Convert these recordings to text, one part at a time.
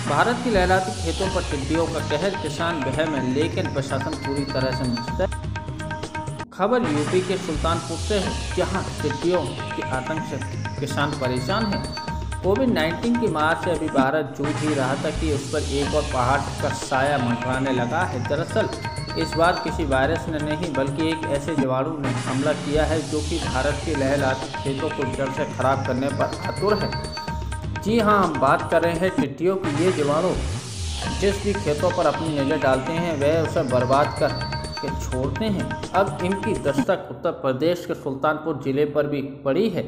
भारत की लहराती खेतों पर टिड्डियों का कहर, किसान बहम है लेकिन प्रशासन पूरी तरह से मुस्तैद। खबर यूपी के सुल्तानपुर से है, जहां टिड्डियों के आतंक से किसान परेशान हैं। कोविड-19 की मार से अभी भारत जूझ ही रहा था कि उस पर एक और पहाड़ का साया मंडराने लगा है। दरअसल इस बार किसी वायरस ने नहीं बल्कि एक ऐसे जीवाणु ने हमला किया है जो कि भारत के लहराती खेतों को जड़ से खराब करने पर आतुर है। जी हाँ, हम बात कर रहे हैं टिड्डियों की। ये जीवाणु जिस भी खेतों पर अपनी नज़र डालते हैं वह उसे बर्बाद कर के छोड़ते हैं। अब इनकी दस्तक उत्तर प्रदेश के सुल्तानपुर जिले पर भी पड़ी है।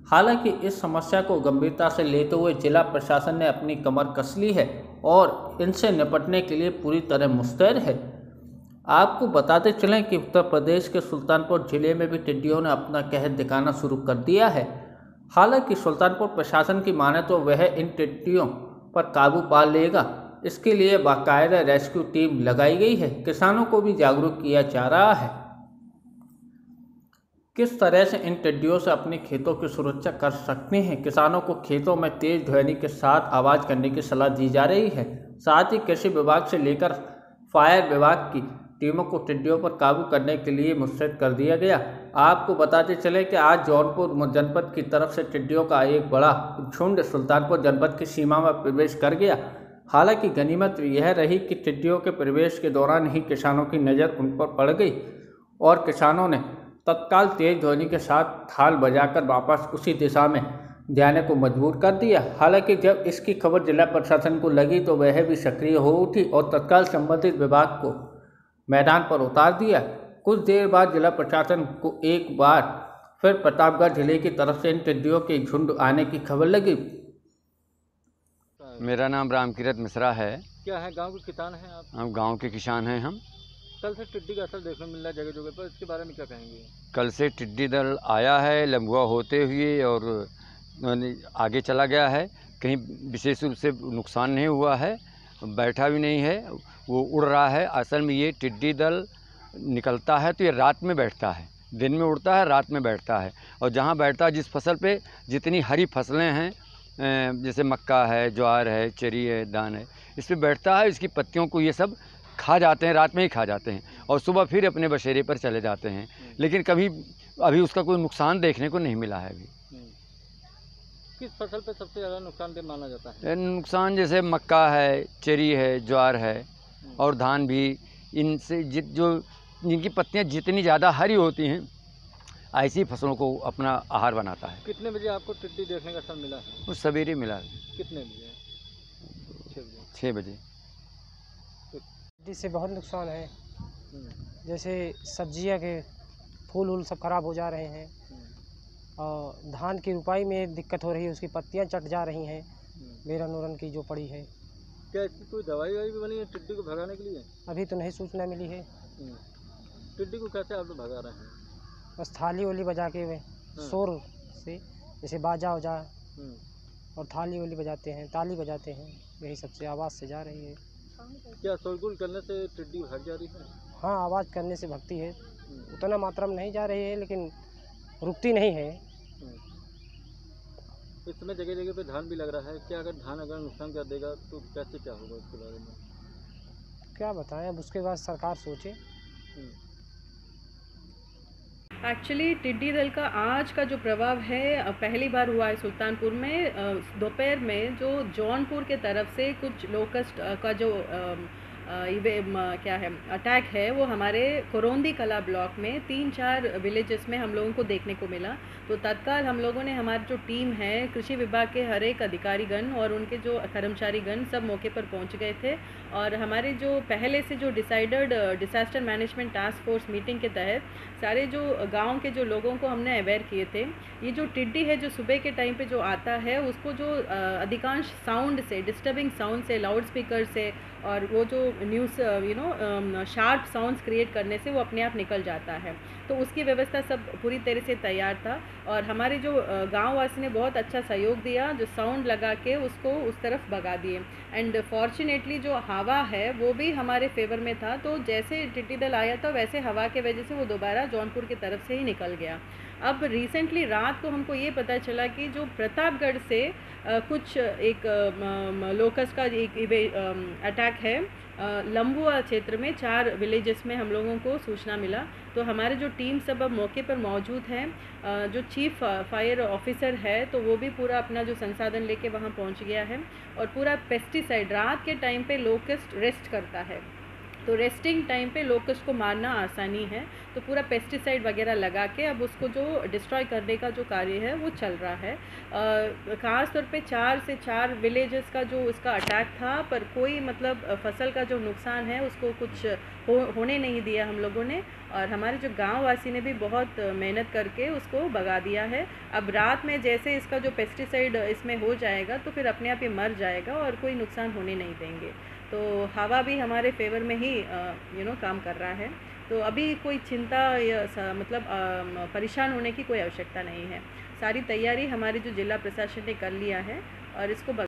हालांकि इस समस्या को गंभीरता से लेते हुए जिला प्रशासन ने अपनी कमर कस ली है और इनसे निपटने के लिए पूरी तरह मुस्तैद है। आपको बताते चलें कि उत्तर प्रदेश के सुल्तानपुर जिले में भी टिड्डियों ने अपना कहर दिखाना शुरू कर दिया है। हालांकि सुल्तानपुर प्रशासन की माने तो वह इन टिड्डियों पर काबू पा लेगा। इसके लिए बाकायदा रेस्क्यू टीम लगाई गई है। किसानों को भी जागरूक किया जा रहा है। किस तरह से इन टिड्डियों से अपने खेतों की सुरक्षा कर सकते हैं। किसानों को खेतों में तेज ध्वनि के साथ आवाज़ करने की सलाह दी जा रही है। साथ ही कृषि विभाग से लेकर फायर विभाग की टीमों को टिड्डियों पर काबू करने के लिए मुस्तैद कर दिया गया। आपको बताते चले कि आज जौनपुर जनपद की तरफ से टिड्डियों का एक बड़ा झुंड सुल्तानपुर जनपद की सीमा में प्रवेश कर गया। हालांकि गनीमत यह रही कि टिड्डियों के प्रवेश के दौरान ही किसानों की नज़र उन पर पड़ गई और किसानों ने तत्काल तेज ध्वनि के साथ थाल बजाकर वापस उसी दिशा में जाने को मजबूर कर दिया। हालांकि जब इसकी खबर जिला प्रशासन को लगी तो वह भी सक्रिय हो उठी और तत्काल संबंधित विभाग को मैदान पर उतार दिया। कुछ देर बाद जिला प्रशासन को एक बार फिर प्रतापगढ़ जिले की तरफ से इन टिड्डियों के झुंड आने की खबर लगी। मेरा नाम रामकिरत मिश्रा है। क्या है, गांव के किसान हैं आप? हम गांव के किसान हैं। हम कल से टिड्डी का असर देखने को मिल रहा है जगह जगह पर, इसके बारे में क्या कहेंगे? कल से टिड्डी दल आया है लम्बुआ होते हुए और आगे चला गया है। कहीं विशेष रूप से नुकसान नहीं हुआ है, बैठा भी नहीं है, वो उड़ रहा है। असल में ये टिड्डी दल निकलता है तो ये रात में बैठता है, दिन में उड़ता है, रात में बैठता है। और जहाँ बैठता है, जिस फसल पे जितनी हरी फसलें हैं जैसे मक्का है, ज्वार है, चरी है, धान है, इस पर बैठता है। इसकी पत्तियों को ये सब खा जाते हैं, रात में ही खा जाते हैं और सुबह फिर अपने बसेरे पर चले जाते हैं। लेकिन कभी अभी उसका कोई नुकसान देखने को नहीं मिला है अभी। किस फसल पे सबसे ज़्यादा नुकसानदेह माना जाता है? नुकसान जैसे मक्का है, चरी है, ज्वार है और धान भी। इनसे जिनकी पत्तियां जितनी ज़्यादा हरी होती हैं ऐसी फसलों को अपना आहार बनाता है। कितने बजे आपको टिड्डी देखने का असर मिला है? उस सवेरे मिला। कितने बजे? 6 बजे। टिड्डी से बहुत नुकसान है। जैसे सब्जियां के फूल वूल सब खराब हो जा रहे हैं और धान की रुपाई में दिक्कत हो रही है, उसकी पत्तियां चट जा रही हैं बेरन उरन की जो पड़ी है। क्या इसकी कोई दवाई भी बनी है टिड्डी को भगाने के लिए? अभी तो नहीं सूचना मिली है। टिड्डी को कैसे आप लोग भगा रहे हैं? बस थाली वाली बजा के वे शोर से, जैसे बाजा वजा और थाली वाली बजाते हैं, ताली बजाते हैं, यही सबसे आवाज़ से जा रही है। क्या शोरगुल करने से टिड्डी भाग जा रही है? हाँ, आवाज़ करने से भगती है। उतना मात्रा में नहीं जा रही है लेकिन रुकती नहीं है। इस समय जगह जगह पे धान भी लग रहा है। क्या अगर धान अगर नुकसान कर देगा तो कैसे क्या होगा इसके बारे में? क्या बताएं, अब उसके बाद सरकार सोचे। एक्चुअली टिड्डी दल का आज का जो प्रभाव है पहली बार हुआ है सुल्तानपुर में। दोपहर में जो जौनपुर के तरफ से कुछ लोकस्ट का जो क्या है अटैक है वो हमारे कोरोंदी कला ब्लॉक में 3-4 विलेजेस में हम लोगों को देखने को मिला। तो तत्काल हम लोगों ने, हमारी जो टीम है, कृषि विभाग के हर एक अधिकारीगण और उनके जो कर्मचारीगण सब मौके पर पहुंच गए थे और हमारे जो पहले से जो decided disaster management task force meeting के तहत सारे जो गांव के जो लोगों को हमने अवेयर किए थे। ये जो टिड्डी है जो सुबह के टाइम पे जो आता है उसको जो अधिकांश साउंड से, डिस्टर्बिंग साउंड से, लाउड स्पीकर से और वो जो न्यूज़ शार्प साउंड्स क्रिएट करने से वो अपने आप निकल जाता है। तो उसकी व्यवस्था सब पूरी तरह से तैयार था और हमारे जो गाँव वासी ने बहुत अच्छा सहयोग दिया, जो साउंड लगा के उसको उस तरफ भगा दिए। एंड फॉर्चुनेटली जो हवा है वो भी हमारे फेवर में था। तो जैसे टिड्डी दल आया था वैसे हवा के वजह से वो दोबारा जौनपुर की तरफ से ही निकल गया। अब रिसेंटली रात को हमको ये पता चला कि जो प्रतापगढ़ से कुछ एक लोकस्ट का एक अटैक है लंबुआ क्षेत्र में 4 विलेजेस में हम लोगों को सूचना मिला। तो हमारे जो टीम सब अब मौके पर मौजूद हैं, जो चीफ फायर ऑफिसर है तो वो भी पूरा अपना जो संसाधन लेके वहाँ पहुँच गया है। और पूरा पेस्टिसाइड, रात के टाइम पे लोकस्ट रेस्ट करता है, तो रेस्टिंग टाइम पे लोकस्ट को मारना आसानी है, तो पूरा पेस्टिसाइड वगैरह लगा के अब उसको जो डिस्ट्रॉय करने का जो कार्य है वो चल रहा है। ख़ास तौर पे 4 से 4 विलेजेस का जो इसका अटैक था, पर कोई मतलब फसल का जो नुकसान है उसको कुछ होने नहीं दिया हम लोगों ने। और हमारे जो गाँव वासी ने भी बहुत मेहनत करके उसको भगा दिया है। अब रात में जैसे इसका जो पेस्टिसाइड इसमें हो जाएगा तो फिर अपने आप ही मर जाएगा और कोई नुकसान होने नहीं देंगे। तो हवा भी हमारे फेवर में ही काम कर रहा है। तो अभी कोई चिंता या मतलब परेशान होने की कोई आवश्यकता नहीं है। सारी तैयारी हमारी जो जिला प्रशासन ने कर लिया है और इसको